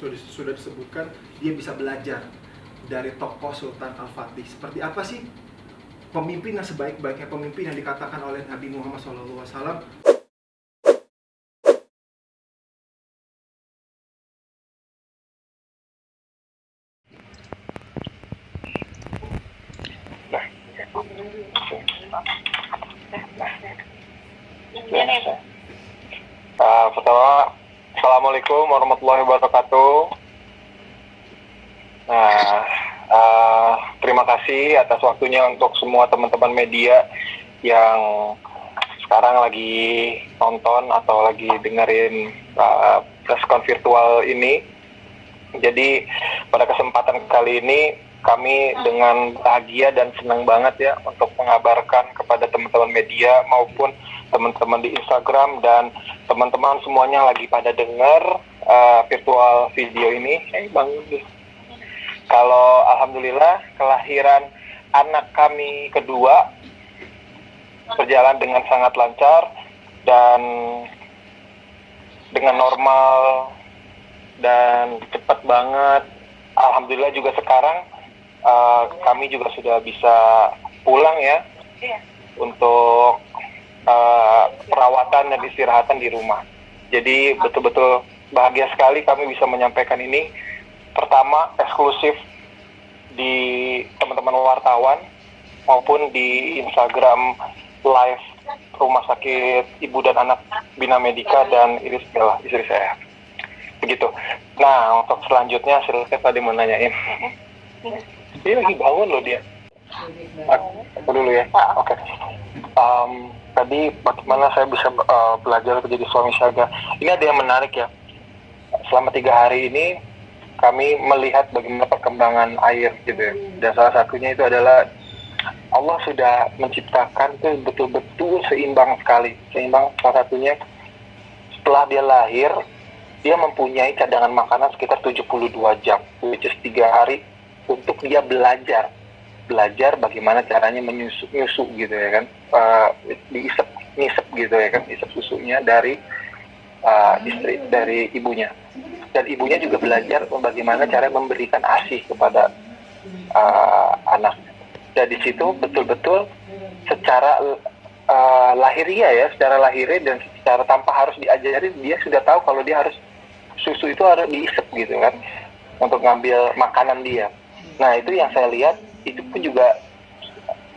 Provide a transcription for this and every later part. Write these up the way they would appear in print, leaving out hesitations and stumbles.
sudah disebutkan dia bisa belajar dari tokoh Sultan Al-Fatih. Seperti apa sih pemimpin yang sebaik-baiknya pemimpin yang dikatakan oleh Nabi Muhammad SAW? Pertama, Assalamualaikum warahmatullahi wabarakatuh. Terima kasih atas waktunya untuk semua teman-teman media yang sekarang lagi nonton atau lagi dengerin preskon virtual ini. Jadi pada kesempatan kali ini kami dengan bahagia dan senang banget ya untuk mengabarkan kepada teman-teman media maupun teman-teman di Instagram dan teman-teman semuanya lagi pada dengar virtual video ini. Bang, kalau alhamdulillah kelahiran anak kami kedua berjalan dengan sangat lancar dan dengan normal dan cepat banget. Alhamdulillah juga sekarang kami juga sudah bisa pulang ya untuk perawatan dan istirahatan di rumah. Jadi betul-betul bahagia sekali kami bisa menyampaikan ini. Pertama, eksklusif di teman-teman wartawan maupun di Instagram live Rumah Sakit Ibu dan Anak Bina Medika dan Iris Bella, istri saya. Begitu. Nah, untuk selanjutnya silakan tadi mau nanyain. Dia lagi bangun loh dia. Aku dulu ya. Oke. Tadi bagaimana saya bisa belajar menjadi suami siaga. Ini ada yang menarik ya. Selama 3 hari ini kami melihat bagaimana perkembangan air gitu ya. Dan salah satunya itu adalah Allah sudah menciptakan itu betul-betul seimbang sekali. Seimbang salah satunya setelah dia lahir, dia mempunyai cadangan makanan sekitar 72 jam, which is 3 hari untuk dia belajar bagaimana caranya menyusu gitu ya kan, nisep gitu ya kan, isep susunya dari istri dari ibunya. Dan ibunya juga belajar bagaimana cara memberikan ASI kepada anak. Dan di situ betul-betul secara lahiriah ya, secara lahiriah dan secara tanpa harus diajari, dia sudah tahu kalau dia harus susu itu harus diisep gitu kan, untuk ngambil makanan dia. Nah itu yang saya lihat, itu pun juga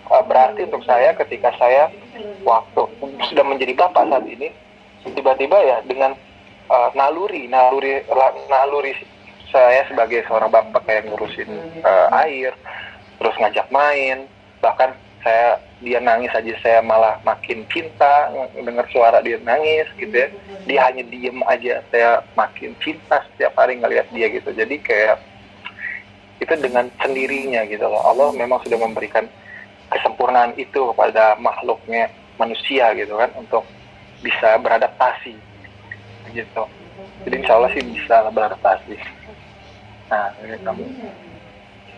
berarti untuk saya ketika saya waktu sudah menjadi bapak saat ini, tiba-tiba ya dengan naluri saya sebagai seorang bapak kayak ngurusin air, terus ngajak main, bahkan dia nangis aja saya malah makin cinta dengar suara dia nangis gitu ya. Dia hanya diem aja saya makin cinta setiap hari ngelihat dia gitu. Jadi kayak itu dengan sendirinya gitu loh. Allah memang sudah memberikan kesempurnaan itu kepada makhluknya manusia gitu kan, untuk bisa beradaptasi gitu. Jadi insya Allah sih bisa beradaptasi. Nah, ini kamu.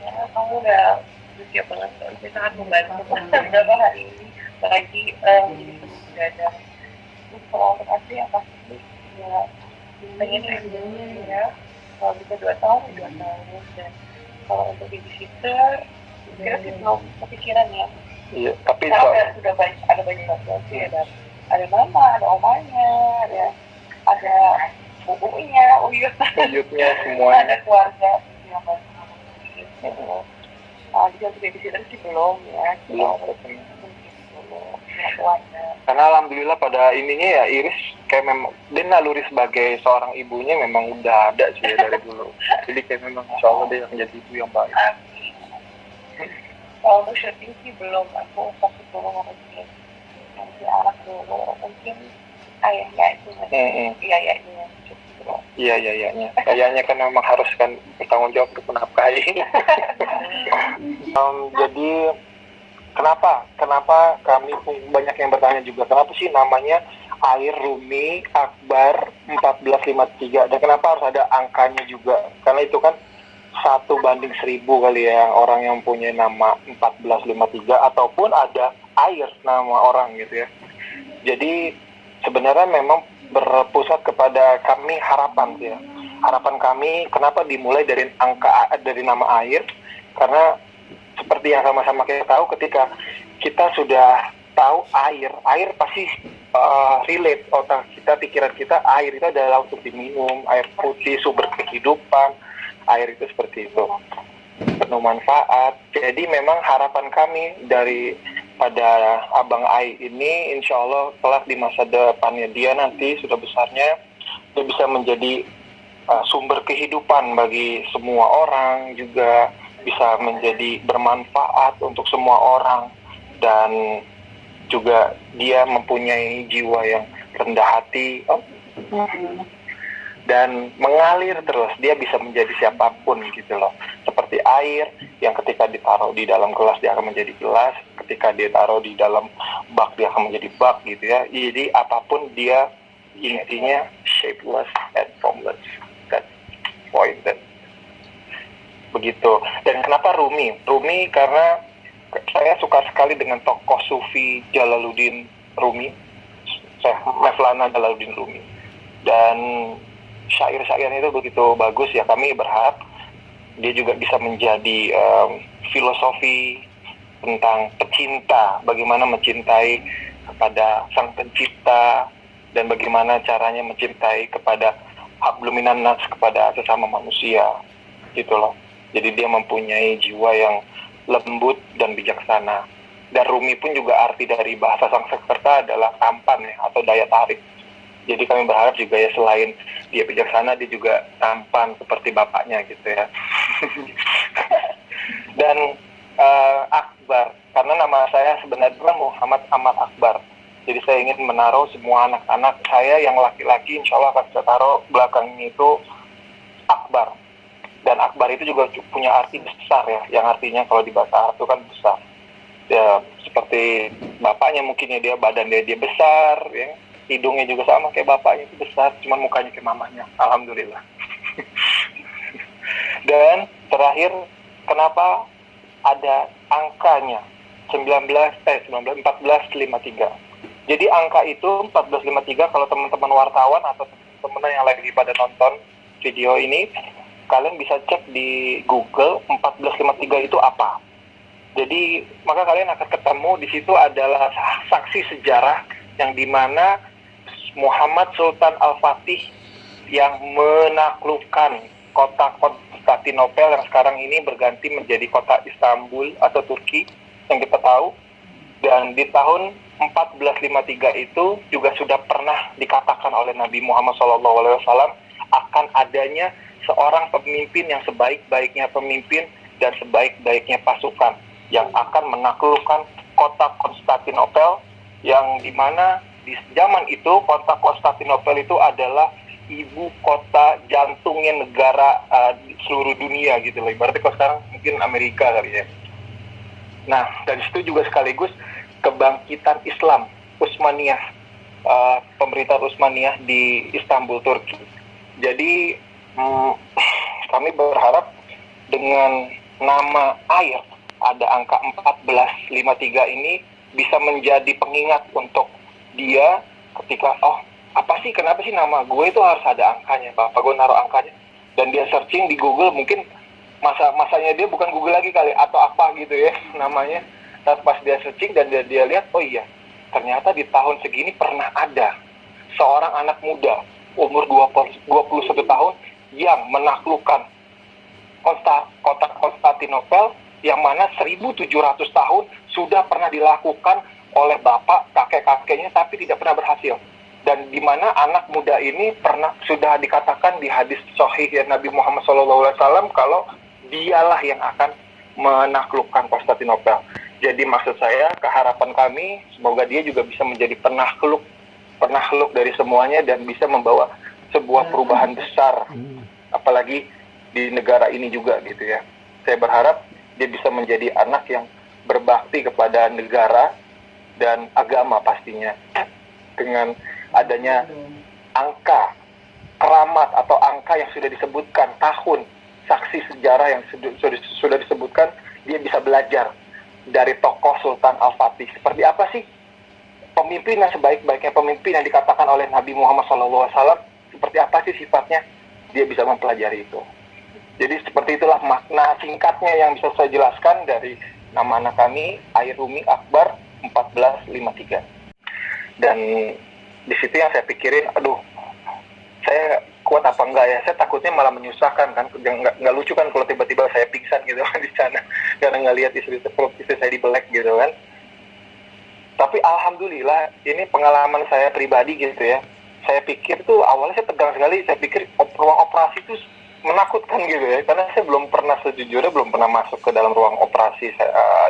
Ya, kamu udah siap banget, saya sangat membantu beberapa hari ini, apalagi sudah ada. Kalau untuk asli yang pasti ya pengen ya, kalau bisa 2 tahun, dan kalau untuk babysitter kira sih belum kepikiran ya. Iya, tapi sudah ada banyak laki-laki, ada mama, ada omanya, ada bubunya, uyutnya semua, ada keluarga yang bantu. Jadi untuk babysitter sih belum ya, karena alhamdulillah pada ininya ya Iris kayak memang dia naluri sebagai seorang ibunya memang udah ada sih ya dari dulu. Jadi kayak memang insya Allah dia menjadi ibu yang baik. Kalau untuk syuting sih belum, aku fokus dulu ngurusin nanti anak dulu, mungkin ayahnya itu Iya. Kayaknya kan memang harus kan bertanggung jawab untuk menafkahi. Jadi kenapa kami banyak yang bertanya juga, kenapa sih namanya Air Rumi Akbar 1453 dan kenapa harus ada angkanya juga? Karena itu kan 1/1000 kali ya orang yang punya nama 1453 ataupun ada air nama orang gitu ya. Jadi sebenarnya memang berpusat kepada kami harapan ya. harapan kami kenapa dimulai dari nama air, karena seperti yang sama-sama kita tahu, ketika kita sudah tahu air pasti relate otak kita, pikiran kita, air itu adalah untuk diminum, air putih, sumber kehidupan, air itu seperti itu, penuh manfaat. Jadi memang harapan kami pada Abang Ai ini, insya Allah kelak di masa depannya dia nanti sudah besarnya, dia bisa menjadi sumber kehidupan bagi semua orang, juga bisa menjadi bermanfaat untuk semua orang, dan juga dia mempunyai jiwa yang rendah hati dan mengalir terus. Dia bisa menjadi siapapun gitu loh, seperti air yang ketika ditaruh di dalam gelas dia akan menjadi gelas, ketika dia taruh di dalam bak dia akan menjadi bak gitu ya. Jadi apapun dia intinya shapeless and formless. That point that begitu. Dan kenapa Rumi karena saya suka sekali dengan tokoh Sufi Jalaluddin Rumi, Mevlana Jalaluddin Rumi, dan syair-syairnya itu begitu bagus ya. Kami berharap dia juga bisa menjadi filosofi tentang pecinta, bagaimana mencintai kepada sang pencipta, dan bagaimana caranya mencintai kepada hablum minan nas, kepada sesama manusia gitu loh. Jadi dia mempunyai jiwa yang lembut dan bijaksana. Dan Rumi pun juga arti dari bahasa Sanskerta adalah tampan ya, atau daya tarik. Jadi kami berharap juga ya, selain dia bijaksana, dia juga tampan seperti bapaknya gitu ya. Dan Akbar, karena nama saya sebenarnya Muhammad Ahmad Akbar. Jadi saya ingin menaruh semua anak-anak saya yang laki-laki, insya Allah akan saya taruh belakangnya itu Akbar. Dan Akbar itu juga punya arti besar ya, yang artinya kalau di bahasa Arab itu kan besar. Ya, seperti bapaknya mungkin ya, dia badan dia besar, ya. Hidungnya juga sama kayak bapaknya itu besar, cuman mukanya kayak mamanya. Alhamdulillah. Dan terakhir, kenapa ada angkanya 1453? Jadi angka itu 1453, kalau teman-teman wartawan atau teman-teman yang lagi pada nonton video ini, kalian bisa cek di Google 1453 itu apa. Jadi maka kalian akan ketemu di situ adalah saksi sejarah yang dimana Muhammad Sultan Al-Fatih yang menaklukkan kota Konstantinopel yang sekarang ini berganti menjadi kota Istanbul atau Turki yang kita tahu. Dan di tahun 1453 itu juga sudah pernah dikatakan oleh Nabi Muhammad SAW akan adanya seorang pemimpin yang sebaik-baiknya pemimpin dan sebaik-baiknya pasukan yang akan menaklukkan kota Konstantinopel, yang dimana di zaman itu kota Konstantinopel itu adalah ibu kota jantungnya negara seluruh dunia gitu loh. Ibaratnya kalau sekarang mungkin Amerika kali ya. Nah, dan situ juga sekaligus kebangkitan Islam Utsmaniyah, pemerintahan Utsmaniyah di Istanbul, Turki. Jadi kami berharap dengan nama air, ada angka 1453 ini bisa menjadi pengingat untuk dia ketika, oh apa sih, kenapa sih nama gue itu harus ada angkanya, bapak gue naruh angkanya. Dan dia searching di Google, mungkin masanya dia bukan Google lagi kali, atau apa gitu ya namanya. Dan pas dia searching dan dia lihat, oh iya, ternyata di tahun segini pernah ada seorang anak muda umur 21 tahun yang menaklukkan kota Konstantinopel, yang mana 1700 tahun sudah pernah dilakukan oleh bapak kakek-kakeknya tapi tidak pernah berhasil. Dan di mana anak muda ini sudah dikatakan di hadis sahih ya Nabi Muhammad SAW kalau dialah yang akan menaklukkan Konstantinopel. Jadi maksud saya, keharapan kami semoga dia juga bisa menjadi penakluk dari semuanya dan bisa membawa sebuah perubahan besar, apalagi di negara ini juga gitu ya. Saya berharap dia bisa menjadi anak yang berbakti kepada negara dan agama pastinya, dengan adanya angka keramat atau angka yang sudah disebutkan, tahun saksi sejarah yang sudah disebutkan. Dia bisa belajar dari tokoh Sultan Al-Fatih. Seperti apa sih pemimpin yang sebaik-baiknya pemimpin yang dikatakan oleh Nabi Muhammad SAW? Seperti apa sih sifatnya? dia bisa mempelajari itu. Jadi seperti itulah makna singkatnya yang bisa saya jelaskan dari nama anak kami, Airumi Akbar 1453. Dan di situ yang saya pikirin, aduh, saya kuat apa enggak ya? Saya takutnya malah menyusahkan kan, nggak lucu kan kalau tiba-tiba saya pingsan gitu kan di sana karena nggak lihat istri saya dibelek gitu kan. Tapi alhamdulillah ini pengalaman saya pribadi gitu ya. Saya pikir tuh awalnya saya tegang sekali, saya pikir ruang operasi itu menakutkan gitu ya, karena saya sejujurnya belum pernah masuk ke dalam ruang operasi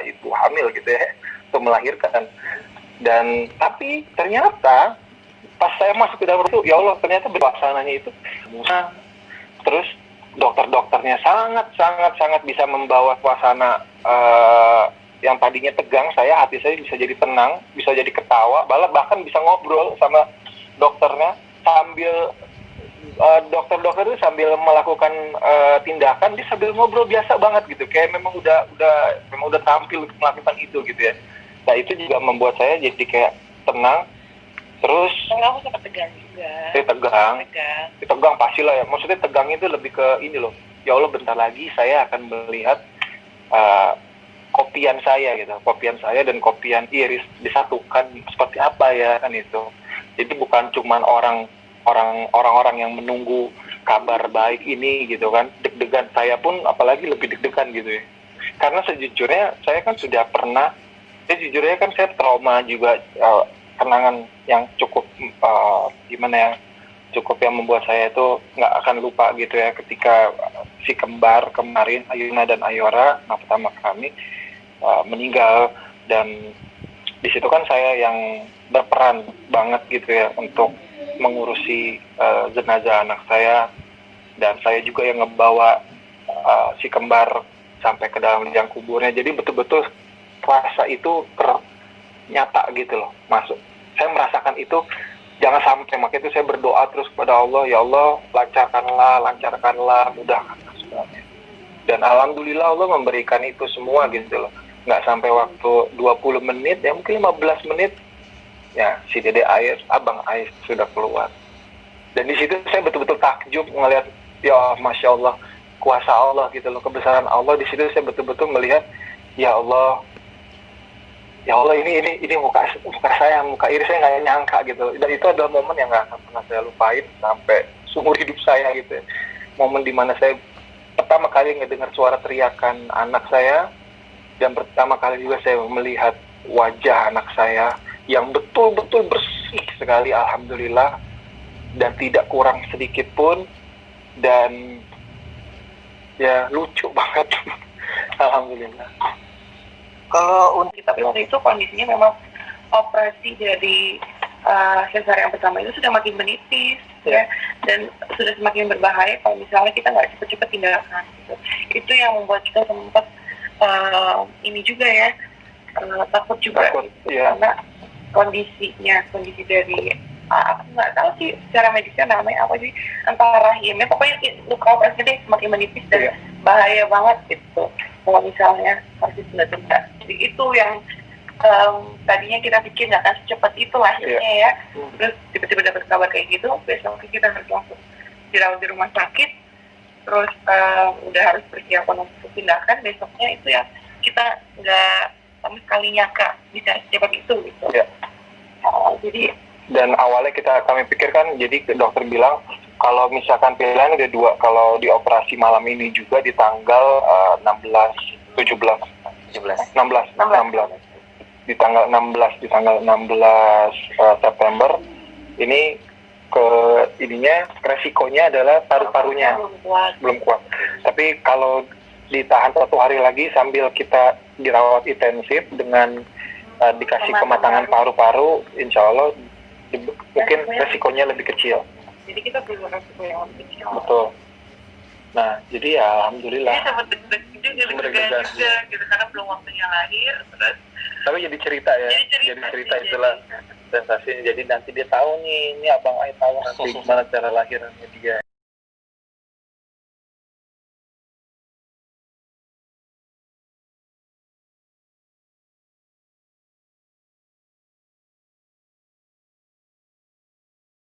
ibu hamil gitu ya, untuk melahirkan. Dan tapi ternyata pas saya masuk ke dalam itu, ya Allah, ternyata pelaksananya itu terus dokter-dokternya sangat bisa membawa suasana yang tadinya tegang, hati saya bisa jadi tenang, bisa jadi ketawa, bahkan bisa ngobrol sama dokternya sambil dokter-dokter itu sambil melakukan tindakan, dia sambil ngobrol biasa banget gitu, kayak memang udah tampil untuk melakukan itu gitu ya. Nah itu juga membuat saya jadi kayak tenang. Terus kamu sempat tegang juga. Saya tegang pastilah ya. Maksudnya tegang itu lebih ke ini loh. Ya Allah, bentar lagi saya akan melihat kopian saya dan kopian Iris disatukan seperti apa ya kan itu. Jadi bukan cuman orang-orang yang menunggu kabar baik ini gitu kan. Deg-degan saya pun apalagi lebih deg-degan gitu ya. Karena sejujurnya saya kan sudah pernah, saya trauma juga, kenangan yang cukup cukup yang membuat saya itu nggak akan lupa gitu ya, ketika si kembar kemarin Ayuna dan Ayora, pertama kami meninggal, dan di situ kan saya yang berperan banget gitu ya untuk mengurusi jenazah anak saya, dan saya juga yang ngebawa si kembar sampai ke dalam liang kuburnya. Jadi betul-betul rasa itu nyata gitu loh, masuk. Saya merasakan itu, jangan sampai, makanya itu saya berdoa terus kepada Allah, ya Allah, lancarkanlah, mudahkan semuanya. Dan alhamdulillah Allah memberikan itu semua gitu loh. Nggak sampai waktu 20 menit, ya mungkin 15 menit, ya si Dede Ais, Abang Ais sudah keluar. Dan di situ saya betul-betul takjub ngelihat, ya Masya Allah, kuasa Allah gitu loh, kebesaran Allah. Di situ saya betul-betul melihat, ya Allah, ini muka Iris, saya nggak nyangka gitu. Dan itu adalah momen yang nggak akan pernah saya lupain sampai seumur hidup saya gitu. Momen dimana saya pertama kali ngedengar suara teriakan anak saya, dan pertama kali juga saya melihat wajah anak saya yang betul-betul bersih sekali, alhamdulillah, dan tidak kurang sedikit pun, dan ya lucu banget. Alhamdulillah. Kalau untuk kita waktu itu kondisinya memang operasi dari sesar yang pertama itu sudah makin menipis ya, dan sudah semakin berbahaya kalau misalnya kita nggak cepat-cepat tindakan gitu. Itu yang membuat kita sempat ini juga ya, takut juga gitu, ya. Karena kondisi dari aku nggak tahu sih secara medisnya namanya apa sih, antara rahimnya, pokoknya luka operasi dia semakin menipis dan bahaya banget gitu kalau misalnya masih tunda-tunda. Jadi itu yang tadinya kita pikir nggak akan secepat itu lahirnya ya, terus tiba-tiba dapat kabar kayak gitu, besok kita harus langsung dirawat di rumah sakit, terus udah harus persiapan untuk tindakan besoknya. Itu yang kita nggak sama sekali nyangka bisa secepat itu gitu. Jadi dan awalnya kami pikirkan, jadi dokter bilang kalau misalkan pilihan ada dua, kalau di operasi malam ini juga di tanggal 16 di tanggal 16 September ini, resikonya adalah paru-parunya belum kuat. Tapi kalau ditahan 1 hari lagi sambil kita dirawat intensif dengan dikasih kematangan paru-paru, insya Allah mungkin resikonya lebih kecil. Jadi kita perlu resiko yang lebih kecil. Betul. Nah, jadi ya alhamdulillah. Ini sempat deg-degan juga gitu, karena belum waktunya lahir. Terus tapi jadi cerita ya. Jadi cerita itulah sensasinya. Jadi nanti dia tahu nih, ini Abang Ai tahu nanti gimana cara lahirannya dia.